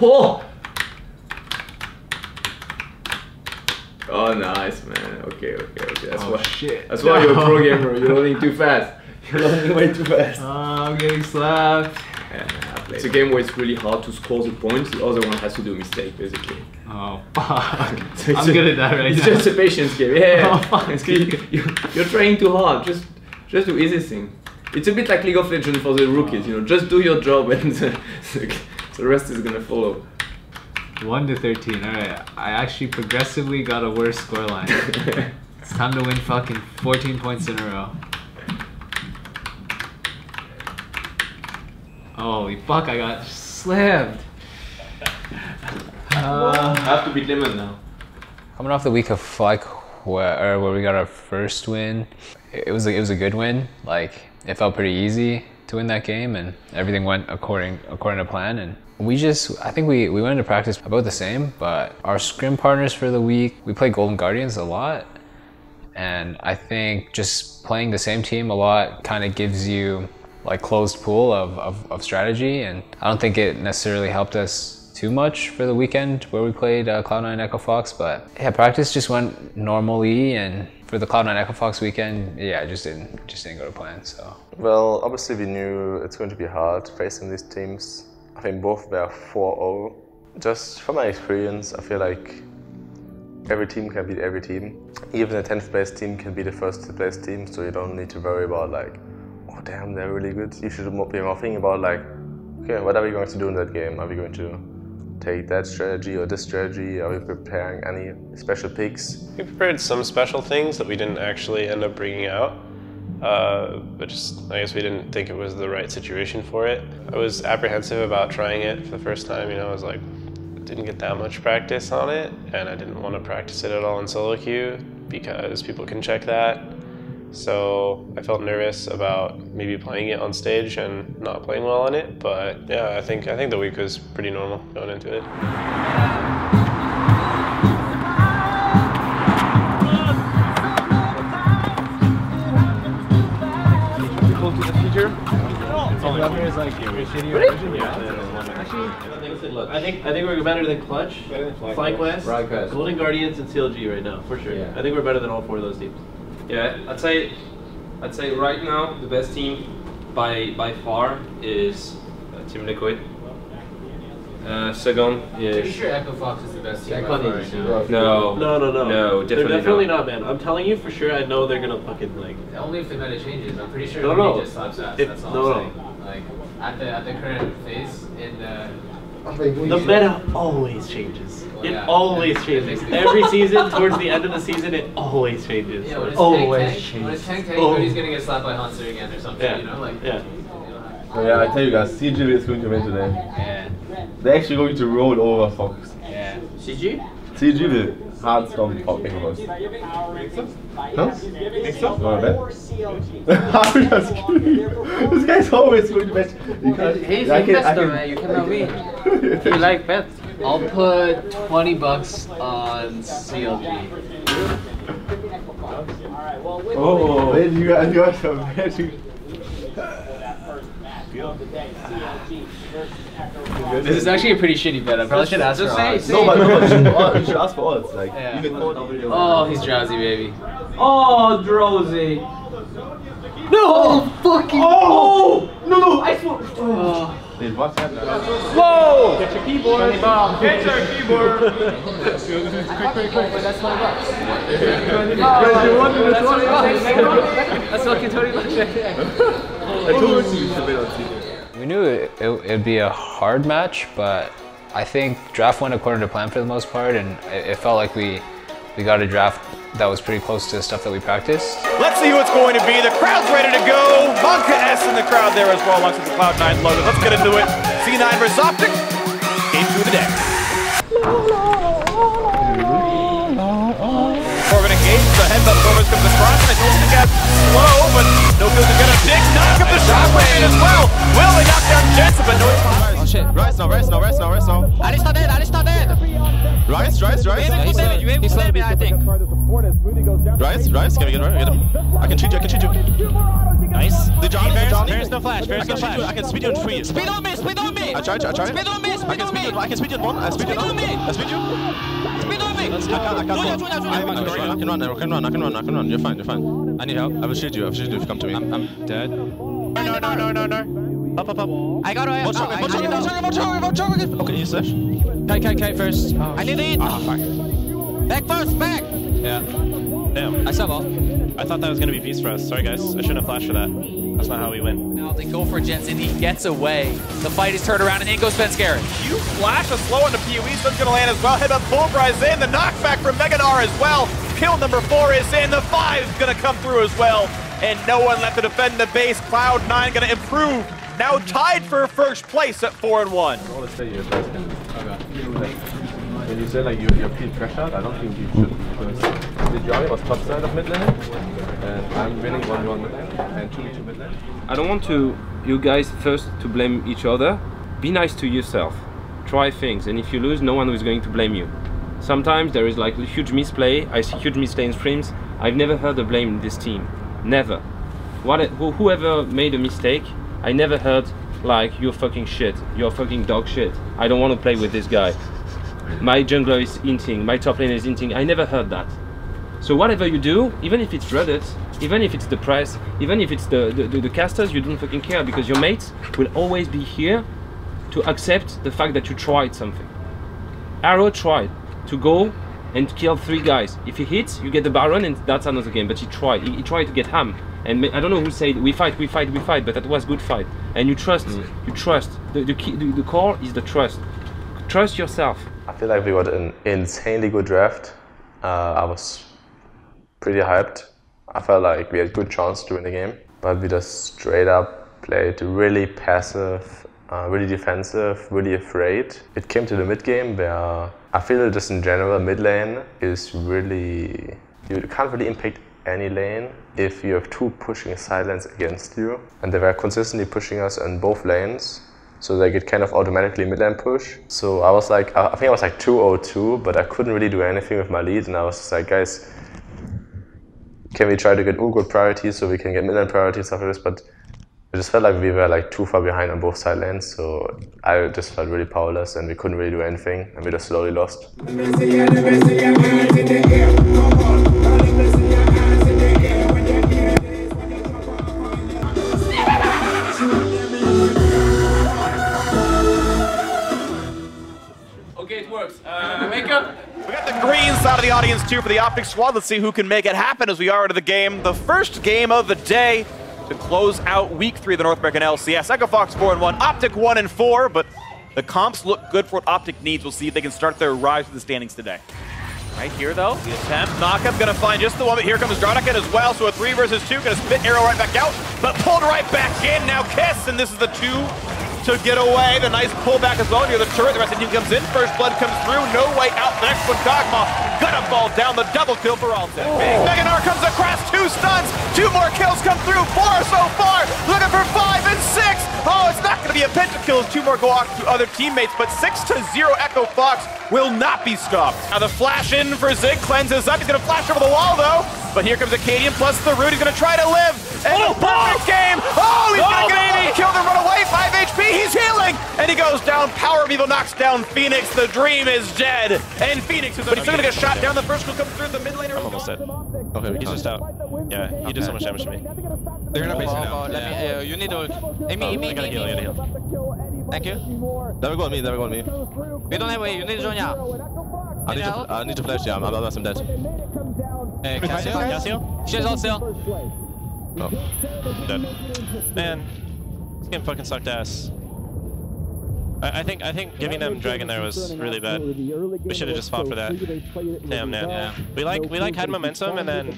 Oh! Oh, nice, man. Okay. That's why. Shit. That's why you're a pro gamer. You're loading too fast. You're loading way too fast. I'm getting slapped. Yeah, it's a game where it's really hard to score the points. The other one has to do a mistake, basically. Oh, fuck. So I'm good at that right now. It's just a patience game. Yeah. Oh, fuck. You're trying too hard. Just do easy thing. It's a bit like League of Legends for the rookies. You know, just do your job and the rest is gonna follow. 1 to 13. All right. I actually progressively got a worse scoreline. It's time to win fucking 14 points in a row. Holy fuck! I got slammed. I have to beat Lemon now. Coming off the week of like where we got our first win, it was a good win. Like it felt pretty easy to win that game, and everything went according to plan. And I think we went into practice about the same, but our scrim partners for the week, we played Golden Guardians a lot, and I think just playing the same team a lot kind of gives you like closed pool of strategy, and I don't think it necessarily helped us too much for the weekend where we played Cloud9 and Echofox, but yeah, practice just went normally, and for the Cloud9 and Echofox weekend, yeah, it just didn't go to plan. So well, obviously we knew it's going to be hard facing these teams. I think both were 4-0. Just from my experience, I feel like every team can beat every team. Even a 10th place team can be the first place team, so you don't need to worry about like, oh damn, they're really good. You should be more thinking about like, okay, what are we going to do in that game? Are we going to take that strategy or this strategy? Are we preparing any special picks? We prepared some special things that we didn't actually end up bringing out. But just, I guess we didn't think it was the right situation for it. I was apprehensive about trying it for the first time. You know, I was like, didn't get that much practice on it, and I didn't want to practice it at all in solo queue because people can check that. So I felt nervous about maybe playing it on stage and not playing well on it. But yeah, I think the week was pretty normal going into it. I think we're better than Clutch, FlyQuest, Golden Guardians, and CLG right now, for sure. Yeah. I think we're better than all 4 of those teams. Yeah, I'd say right now the best team by far is Team Liquid. Second is. Pretty sure Echofox is the best team. No, They're definitely not, man. I'm telling you for sure. I know they're gonna fucking like. Only if the meta changes. I'm pretty sure it just slaps ass. That's all I'm saying. Like at the current phase in the meta always changes. It always changes. Every season, towards the end of the season, it always changes. Yeah, when it's tank, he's gonna get slapped by Hunter again or something. Yeah. You know, like. Yeah. Yeah, I tell you guys, CG is going to win today. Yeah. They're actually going to roll over Fox. Yeah. CG? CG will hard storm Echofox. Huh? Think so? This guy's always going to bet. He's investor, man. You cannot win. You like bet? I'll put $20 on CLG. Oh, man, you guys are very. This is actually a pretty shitty bet. I probably should ask for odds. No, but you should ask for odds. Like, yeah. Oh, he's drowsy, baby. Oh, drowsy. No! Fucking. Oh! No! I swear. Oh. Wait, what's happening? Whoa! Get your keyboard. Get your keyboard. Quick. That's $20. That's fucking $20 right there. I told you to bet on CG. We knew it'd be a hard match, but I think draft went according to plan for the most part, and it felt like we got a draft that was pretty close to stuff that we practiced. Let's see who it's going to be. The crowd's ready to go. Monka S in the crowd there as well, amongst the Cloud9 logo. Let's get into it. C9 versus OpTic. Game 2 of the day. Corbin engaged. The heads up Corbin comes across. And it's going to get slow, but no feels to get a big knock of the shockwave as well. Will they knock down Jensen, but no. shit. Rise now. Ali's not dead. Rise. Yeah, he's saved me, I think. Rise. Can we get him? I can cheat you. Nice. The Johnny. There's no flash. I can speed you in 3. Speed on me. I tried. Speed on me. I can speed you in 1. I speed you in 1. I speed you. Speed on me. I can run. You're fine. I need help. I will shield you if you come to me. I'm dead. No. Up. I got away. Watch out. Okay, you slash. K first. I need to eat. Fuck. Back first. Yeah. Damn. I sub off. I thought that was gonna be peace for us. Sorry guys. I shouldn't have flashed for that. That's not how we win. Now they go for Jensen. He gets away. The fight is turned around and in goes Svenskeren. You flash a slow into PoE. Sun's gonna land as well. Headbutt pulverize in. The knockback from Meganar as well. Kill number 4 is in. The 5 is gonna come through as well. And no one left to defend the base. Cloud9 gonna improve. Now tied for first place at 4-1. I want to say you guys can. When you say like you feel pressured, I don't think you should, because the Johnny was top side of mid lane, and I'm winning 1-1 mid lane and 2v2 mid lane. I don't want you guys first to blame each other. Be nice to yourself. Try things, and if you lose, no one is going to blame you. Sometimes there is like a huge misplay. I see huge misplay in streams. I've never heard a blame in this team. Never. Whoever made a mistake, I never heard like you're fucking shit, you're fucking dog shit. I don't want to play with this guy. My jungler is inting, my top lane is inting. I never heard that. So whatever you do, even if it's Reddit, even if it's the press, even if it's the casters, you don't fucking care, because your mates will always be here to accept the fact that you tried something. Arrow tried to go and kill 3 guys. If he hits, you get the Baron, and that's another game. But he tried to get Ham. And I don't know who said we fight, but that was good fight. And you trust, you trust. The core is the trust. Trust yourself. I feel like we got an insanely good draft. I was pretty hyped. I felt like we had good chance to win the game, but we just straight up played really passive, really defensive, really afraid. It came to the mid game where I feel just in general mid lane is really, you can't really impact any lane if you have 2 pushing silence against you, and they were consistently pushing us in both lanes, so they get kind of automatically mid lane push. So I was like, I think I was like 2-0-2, but I couldn't really do anything with my lead, and I was just like, guys, can we try to get good priorities so we can get mid lane priorities after this? But I just felt like we were like too far behind on both side lanes, so I just felt really powerless and we couldn't really do anything, and we just slowly lost. Okay, it works. Makeup. We got the green side of the audience too for the OpTic squad. Let's see who can make it happen as we are into the game. The first game of the day to close out week 3 of the North American LCS. Echofox 4-1, OpTic 1-4, but the comps look good for what OpTic needs. We'll see if they can start their rise to the standings today. Right here though, the attempt, Knockup gonna find just the one, but here comes Dronican as well, so a 3 versus 2, gonna spit arrow right back out, but pulled right back in, now Kiss, and this is the 2 to get away. The nice pullback as well near the turret. The rest of the team comes in. First blood comes through. No way out. The next one, Dogma. Gonna fall down. The double kill for Alton. Big Meganar comes across. 2 stuns. 2 more kills come through. 4 so far. Looking for 5 and 6. Oh, it's not going to be a pentakill. 2 more go off to other teammates, but 6-0 Echofox will not be stopped. Now the flash in for Zig. Cleanses up. He's going to flash over the wall though. But here comes Acadian plus the root. He's going to try to live. And perfect game. Oh, he's going to get an kill and run away. 5 HP. He's healing. And he goes down. Power of Evil knocks down Phoenix. The dream is dead. And Phoenix is, but he's still going to get shot down. The first will come through. The mid laner. I'm almost dead. Okay, he's just out. Yeah, he did so much damage to me. They're gonna base it now. Let me, you need ult. Me. I gotta heal, I gotta heal. Thank you. Never go on me, never go on me. We don't have way, you need to join out. I need to flash, yeah, I'm dead. Cassio? She's ult still. Oh, I'm dead. Man, this game fucking sucked ass. I think giving them Dragon there was really bad. We should have just fought for that. Damn, man. Yeah. We had momentum, and then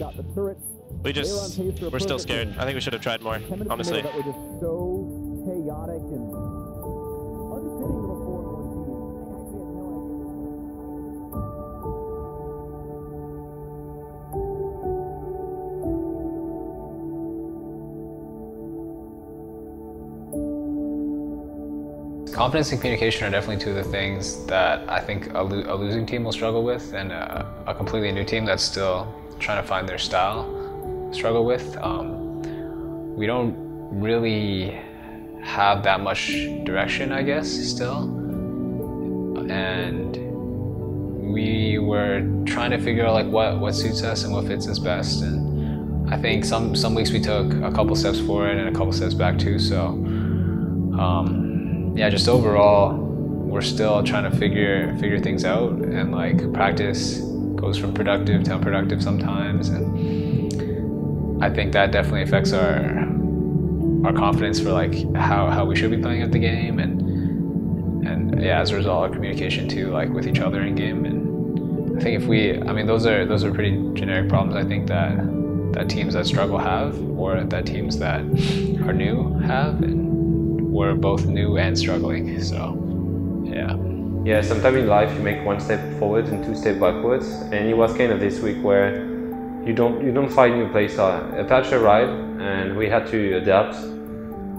we're still scared. I think we should have tried more, honestly. Confidence and communication are definitely two of the things that I think a losing team will struggle with, and a completely new team that's still trying to find their style struggle with. We don't really have that much direction, I guess, still. And we were trying to figure out like what suits us and what fits us best. And I think some weeks we took a couple steps forward and a couple steps back too. So yeah, just overall, we're still trying to figure things out, and like practice goes from productive to unproductive sometimes, and I think that definitely affects our confidence for like how we should be playing at the game, and yeah, as a result, our communication too, like with each other in game. And I think those are pretty generic problems I think that teams that struggle have, or that teams that are new have, and we're both new and struggling, so yeah. Yeah, sometimes in life you make one step forward and two steps backwards, and it was kind of this week where you don't find new playstyle. A patch arrived and we had to adapt,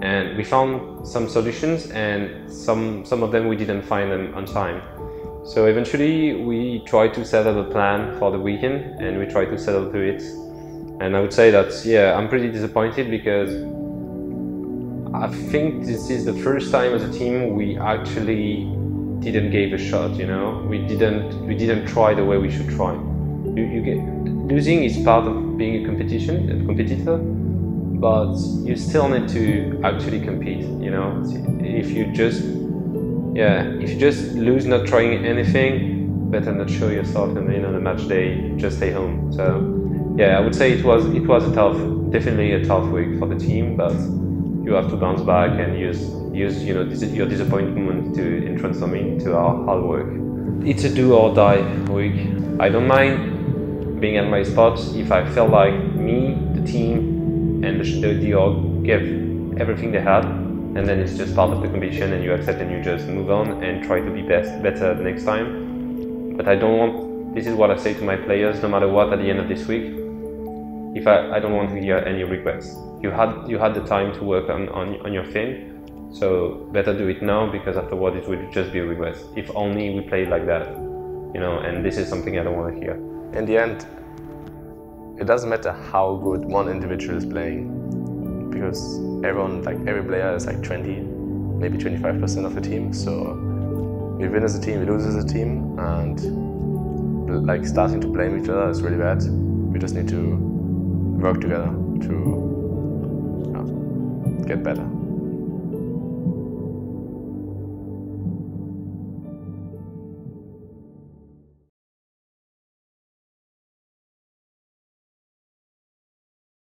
and we found some solutions, and some of them we didn't find them on time. So eventually we tried to set up a plan for the weekend, and we tried to settle to it. And I would say that, yeah, I'm pretty disappointed because I think this is the first time as a team we actually didn't give a shot, you know? We didn't try the way we should try. Losing is part of being a competitor, but you still need to actually compete, you know? If you just lose not trying anything, better not show yourself, and on the match day, just stay home. So yeah, I would say it was definitely a tough week for the team, but you have to bounce back and use your disappointment to transform into our hard work. It's a do or die week. I don't mind being at my spot if I feel like me, the team, and the org gave everything they had, and then it's just part of the competition, and you accept and you just move on and try to be better the next time. But I don't want. This is what I say to my players, no matter what, at the end of this week. If I don't want to hear any regrets. You had the time to work on your thing, so better do it now, because afterward it will just be regrets. If only we played like that, you know, and this is something I don't want to hear. In the end, it doesn't matter how good one individual is playing, because every player is like 20, maybe 25% of the team. So we win as a team, we lose as a team, and like starting to blame each other is really bad. We just need to work together to get better.